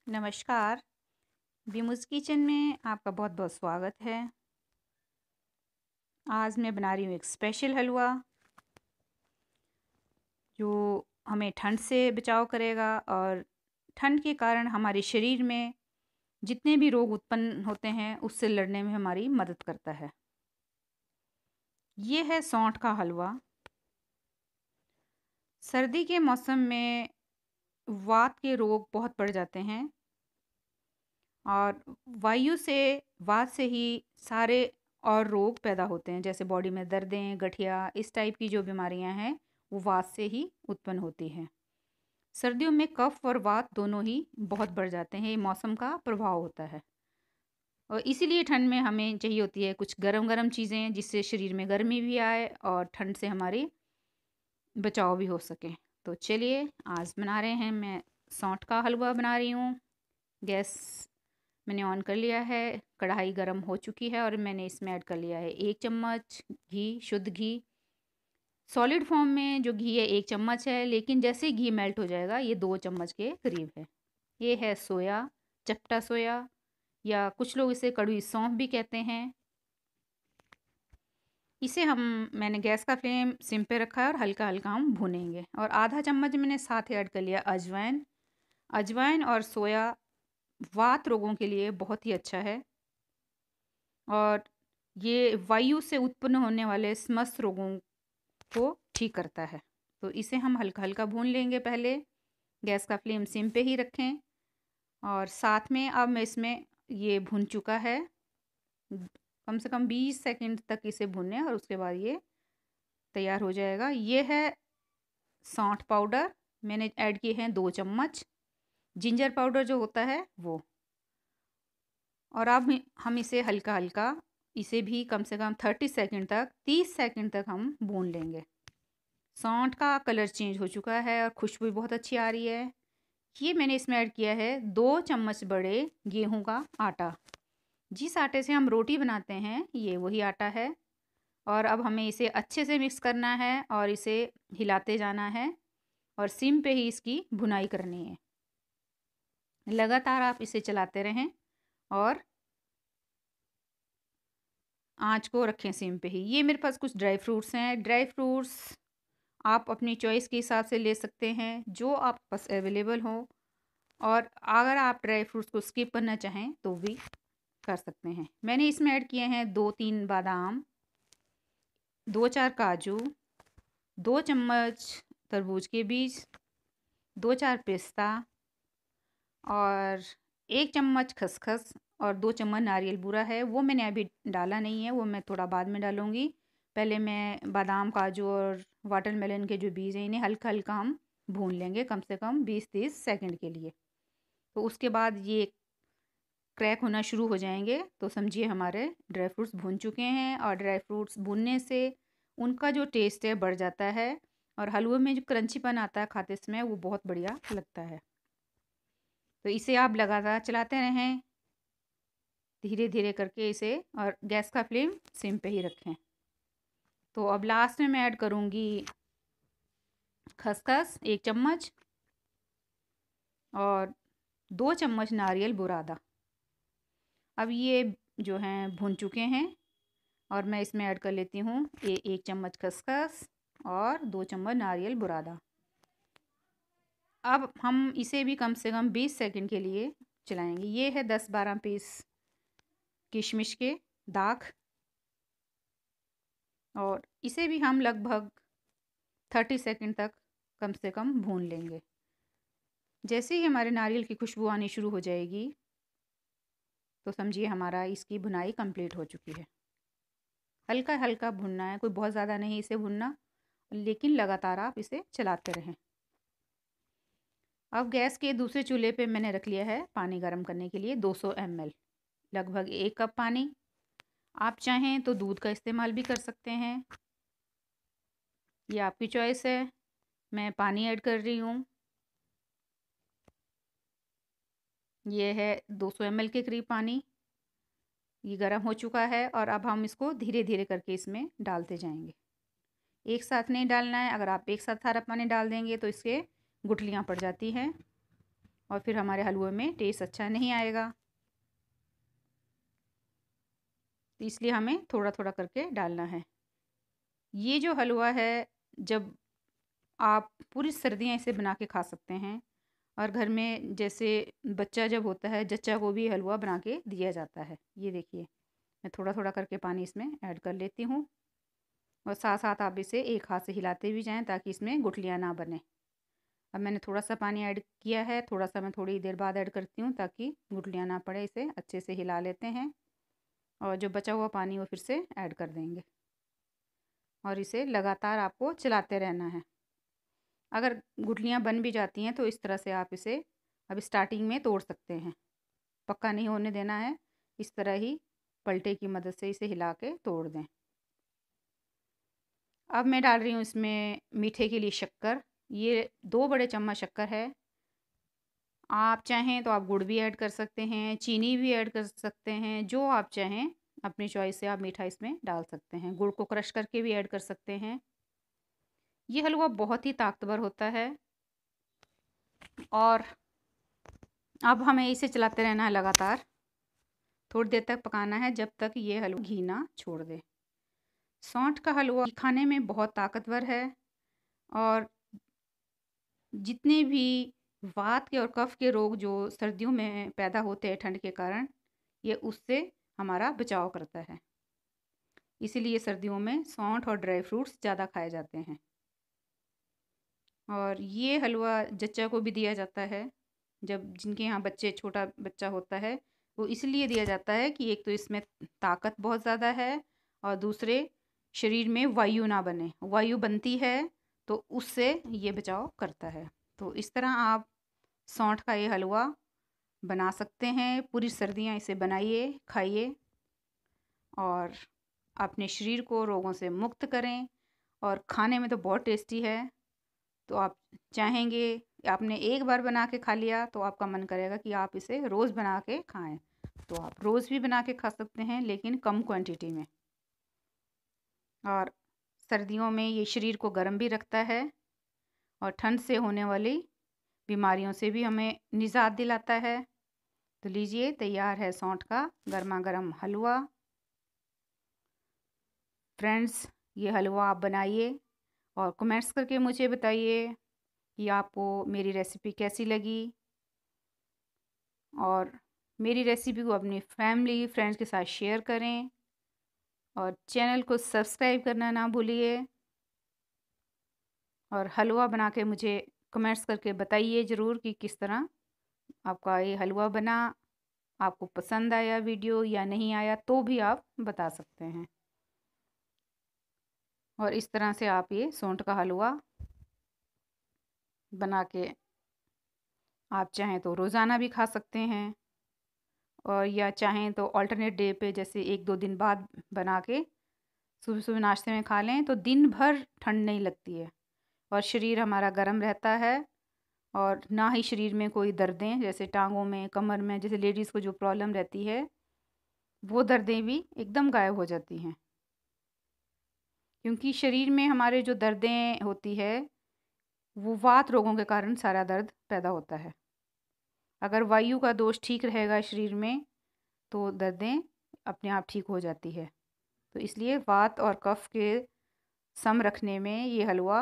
नमस्कार। विमुस किचन में आपका बहुत बहुत स्वागत है। आज मैं बना रही हूँ एक स्पेशल हलवा जो हमें ठंड से बचाव करेगा और ठंड के कारण हमारे शरीर में जितने भी रोग उत्पन्न होते हैं उससे लड़ने में हमारी मदद करता है। ये है सौंठ का हलवा। सर्दी के मौसम में वात के रोग बहुत बढ़ जाते हैं और वात से ही सारे और रोग पैदा होते हैं, जैसे बॉडी में दर्दें, गठिया, इस टाइप की जो बीमारियां हैं वो वात से ही उत्पन्न होती हैं। सर्दियों में कफ और वात दोनों ही बहुत बढ़ जाते हैं। ये मौसम का प्रभाव होता है और इसीलिए ठंड में हमें चाहिए होती है कुछ गरम गरम चीज़ें, जिससे शरीर में गर्मी भी आए और ठंड से हमारी बचाव भी हो सके। तो चलिए आज बना रहे हैं, मैं सौंठ का हलवा बना रही हूँ। गैस मैंने ऑन कर लिया है, कढ़ाई गर्म हो चुकी है और मैंने इसमें ऐड कर लिया है 1 चम्मच घी, शुद्ध घी। सॉलिड फॉर्म में जो घी है 1 चम्मच है, लेकिन जैसे ही घी मेल्ट हो जाएगा ये 2 चम्मच के करीब है। ये है सोया, चपटा सोया, या कुछ लोग इसे कड़वी सौंफ भी कहते हैं। इसे मैंने गैस का फ्लेम सिम पे रखा है और हल्का हल्का हम भूनेंगे। और आधा चम्मच मैंने साथ ही ऐड कर लिया अजवाइन। अजवाइन और सोया वात रोगों के लिए बहुत ही अच्छा है और ये वायु से उत्पन्न होने वाले समस्त रोगों को ठीक करता है। तो इसे हम हल्का हल्का भून लेंगे। पहले गैस का फ्लेम सिम पे ही रखें और साथ में अब मैं इसमें ये भून चुका है, कम से कम 20 सेकंड तक इसे भूनें और उसके बाद ये तैयार हो जाएगा। ये है सौंठ पाउडर, मैंने ऐड किए हैं 2 चम्मच। जिंजर पाउडर जो होता है वो। और अब हम इसे हल्का हल्का, इसे भी कम से कम 30 सेकंड तक 30 सेकंड तक हम भून लेंगे। सौंठ का कलर चेंज हो चुका है और खुशबू भी बहुत अच्छी आ रही है। ये मैंने इसमें ऐड किया है 2 चम्मच बड़े गेहूं का आटा। जिस आटे से हम रोटी बनाते हैं ये वही आटा है। और अब हमें इसे अच्छे से मिक्स करना है और इसे हिलाते जाना है और सिम पे ही इसकी भुनाई करनी है। लगातार आप इसे चलाते रहें और आँच को रखें सिम पे ही। ये मेरे पास कुछ ड्राई फ्रूट्स हैं। ड्राई फ्रूट्स आप अपनी चॉइस के हिसाब से ले सकते हैं, जो आपके पास अवेलेबल हो। और अगर आप ड्राई फ्रूट्स को स्किप करना चाहें तो भी कर सकते हैं। मैंने इसमें ऐड किए हैं 2-3 बादाम, 2-4 काजू, 2 चम्मच तरबूज के बीज, 2-4 पिस्ता और 1 चम्मच खसखस और 2 चम्मच नारियल बूरा है। वो मैंने अभी डाला नहीं है, वो मैं थोड़ा बाद में डालूँगी। पहले मैं बादाम, काजू और वाटरमेलन के जो बीज हैं इन्हें हल्का हल्का हम भून लेंगे, कम से कम 20-30 सेकंड के लिए। तो उसके बाद ये क्रैक होना शुरू हो जाएंगे तो समझिए हमारे ड्राई फ्रूट्स भून चुके हैं। और ड्राई फ्रूट्स भूनने से उनका जो टेस्ट है बढ़ जाता है और हलवे में जो क्रंचीपन आता है खाते समय वो बहुत बढ़िया लगता है। तो इसे आप लगातार चलाते रहें, धीरे धीरे करके इसे, और गैस का फ्लेम सिम पे ही रखें। तो अब लास्ट में मैं ऐड करूँगी खसखस 1 चम्मच और 2 चम्मच नारियल बुरादा। अब ये जो हैं भुन चुके हैं और मैं इसमें ऐड कर लेती हूँ 1 चम्मच खसखस और 2 चम्मच नारियल बुरादा। अब हम इसे भी कम से कम 20 सेकंड के लिए चलाएंगे। ये है 10-12 पीस किशमिश के दाख और इसे भी हम लगभग 30 सेकंड तक कम से कम भून लेंगे। जैसे ही हमारे नारियल की खुशबू आनी शुरू हो जाएगी तो समझिए हमारा इसकी भुनाई कंप्लीट हो चुकी है। हल्का हल्का भुनना है, कोई बहुत ज़्यादा नहीं इसे भुनना, लेकिन लगातार आप इसे चलाते रहें। अब गैस के दूसरे चूल्हे पे मैंने रख लिया है पानी गर्म करने के लिए 200 ml, लगभग 1 कप पानी। आप चाहें तो दूध का इस्तेमाल भी कर सकते हैं, ये आपकी चॉइस है। मैं पानी ऐड कर रही हूँ। ये है 200 ml के करीब पानी। ये गर्म हो चुका है और अब हम इसको धीरे धीरे करके इसमें डालते जाएंगे। एक साथ नहीं डालना है, अगर आप एक साथ सारा पानी डाल देंगे तो इसके गुठलियाँ पड़ जाती हैं और फिर हमारे हलवे में टेस्ट अच्छा नहीं आएगा। तो इसलिए हमें थोड़ा थोड़ा करके डालना है। ये जो हलवा है, जब आप पूरी सर्दियाँ इसे बना के खा सकते हैं। और घर में जैसे बच्चा जब होता है, जच्चा को भी हलवा बना के दिया जाता है। ये देखिए, मैं थोड़ा थोड़ा करके पानी इसमें ऐड कर लेती हूँ। और साथ साथ आप इसे एक हाथ से हिलाते भी जाएं ताकि इसमें गुठलियाँ ना बने। अब मैंने थोड़ा सा पानी ऐड किया है, थोड़ा सा मैं थोड़ी देर बाद ऐड करती हूँ ताकि गुठलियाँ ना पड़े। इसे अच्छे से हिला लेते हैं और जो बचा हुआ पानी वो फिर से ऐड कर देंगे। और इसे लगातार आपको चलाते रहना है। अगर गुठलियाँ बन भी जाती हैं तो इस तरह से आप इसे अब स्टार्टिंग में तोड़ सकते हैं। पक्का नहीं होने देना है, इस तरह ही पलटे की मदद से इसे हिला के तोड़ दें। अब मैं डाल रही हूँ इसमें मीठे के लिए शक्कर। ये 2 बड़े चम्मच शक्कर है। आप चाहें तो आप गुड़ भी ऐड कर सकते हैं, चीनी भी ऐड कर सकते हैं, जो आप चाहें अपनी चॉइस से आप मीठा इसमें डाल सकते हैं। गुड़ को क्रश करके भी ऐड कर सकते हैं। ये हलवा बहुत ही ताकतवर होता है। और अब हमें इसे चलाते रहना है लगातार। थोड़ी देर तक पकाना है जब तक ये हलवा घी ना छोड़ दे। सौंठ का हलवा खाने में बहुत ताकतवर है। और जितने भी वात के और कफ के रोग जो सर्दियों में पैदा होते हैं ठंड के कारण, ये उससे हमारा बचाव करता है। इसीलिए सर्दियों में सौंठ और ड्राई फ्रूट्स ज़्यादा खाए जाते हैं। और ये हलवा जच्चा को भी दिया जाता है। जब जिनके यहाँ बच्चे छोटा बच्चा होता है, वो इसलिए दिया जाता है कि एक तो इसमें ताकत बहुत ज़्यादा है और दूसरे शरीर में वायु ना बने। वायु बनती है तो उससे ये बचाव करता है। तो इस तरह आप सौंठ का ये हलवा बना सकते हैं। पूरी सर्दियाँ इसे बनाइए, खाइए और अपने शरीर को रोगों से मुक्त करें। और खाने में तो बहुत टेस्टी है। तो आप चाहेंगे, आपने एक बार बना के खा लिया तो आपका मन करेगा कि आप इसे रोज़ बना के खाएं। तो आप रोज़ भी बना के खा सकते हैं, लेकिन कम क्वांटिटी में। और सर्दियों में ये शरीर को गर्म भी रखता है और ठंड से होने वाली बीमारियों से भी हमें निजात दिलाता है। तो लीजिए, तैयार है सौंठ का गर्मा गर्म हलवा। फ्रेंड्स, ये हलवा आप बनाइए और कमेंट्स करके मुझे बताइए कि आपको मेरी रेसिपी कैसी लगी। और मेरी रेसिपी को अपनी फैमिली फ्रेंड्स के साथ शेयर करें और चैनल को सब्सक्राइब करना ना भूलिए। और हलवा बना के मुझे कमेंट्स करके बताइए ज़रूर कि किस तरह आपका ये हलवा बना। आपको पसंद आया वीडियो या नहीं आया तो भी आप बता सकते हैं। और इस तरह से आप ये सौंठ का हलवा बना के आप चाहें तो रोज़ाना भी खा सकते हैं। और या चाहें तो अल्टरनेट डे पे, जैसे 1-2 दिन बाद बना के सुबह सुबह नाश्ते में खा लें तो दिन भर ठंड नहीं लगती है और शरीर हमारा गर्म रहता है। और ना ही शरीर में कोई दर्दें, जैसे टांगों में, कमर में, जैसे लेडीज़ को जो प्रॉब्लम रहती है, वो दर्दें भी एकदम गायब हो जाती हैं। क्योंकि शरीर में हमारे जो दर्दें होती है, वो वात रोगों के कारण सारा दर्द पैदा होता है। अगर वायु का दोष ठीक रहेगा शरीर में तो दर्दें अपने आप ठीक हो जाती है। तो इसलिए वात और कफ के सम रखने में ये हलवा,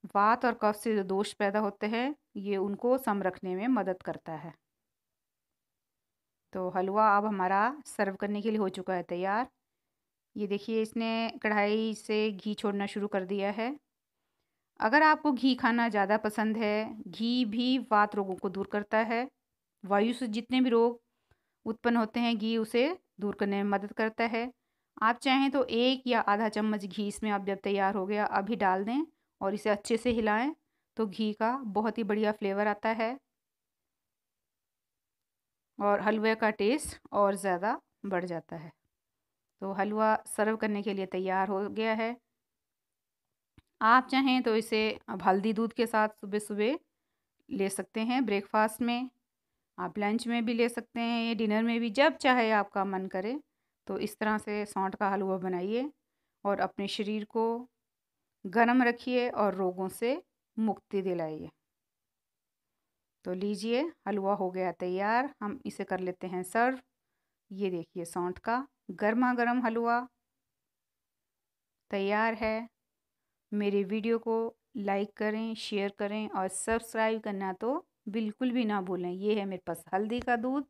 वात और कफ से जो दोष पैदा होते हैं, ये उनको सम रखने में मदद करता है। तो हलवा अब हमारा सर्व करने के लिए हो चुका है तैयार। ये देखिए, इसने कढ़ाई से घी छोड़ना शुरू कर दिया है। अगर आपको घी खाना ज़्यादा पसंद है, घी भी वात रोगों को दूर करता है। वायु से जितने भी रोग उत्पन्न होते हैं, घी उसे दूर करने में मदद करता है। आप चाहें तो 1 या आधा चम्मच घी इसमें, अब जब तैयार हो गया अभी डाल दें और इसे अच्छे से हिलाएं तो घी का बहुत ही बढ़िया फ्लेवर आता है और हलवे का टेस्ट और ज़्यादा बढ़ जाता है। तो हलवा सर्व करने के लिए तैयार हो गया है। आप चाहें तो इसे अब हल्दी दूध के साथ सुबह सुबह ले सकते हैं ब्रेकफास्ट में। आप लंच में भी ले सकते हैं, या डिनर में भी, जब चाहे आपका मन करे। तो इस तरह से सौंठ का हलवा बनाइए और अपने शरीर को गर्म रखिए और रोगों से मुक्ति दिलाइए। तो लीजिए, हलवा हो गया तैयार। हम इसे कर लेते हैं सर्व। ये देखिए सौंठ का गर्मा गर्म हलवा तैयार है। मेरे वीडियो को लाइक करें, शेयर करें और सब्सक्राइब करना तो बिल्कुल भी ना भूलें। ये है मेरे पास हल्दी का दूध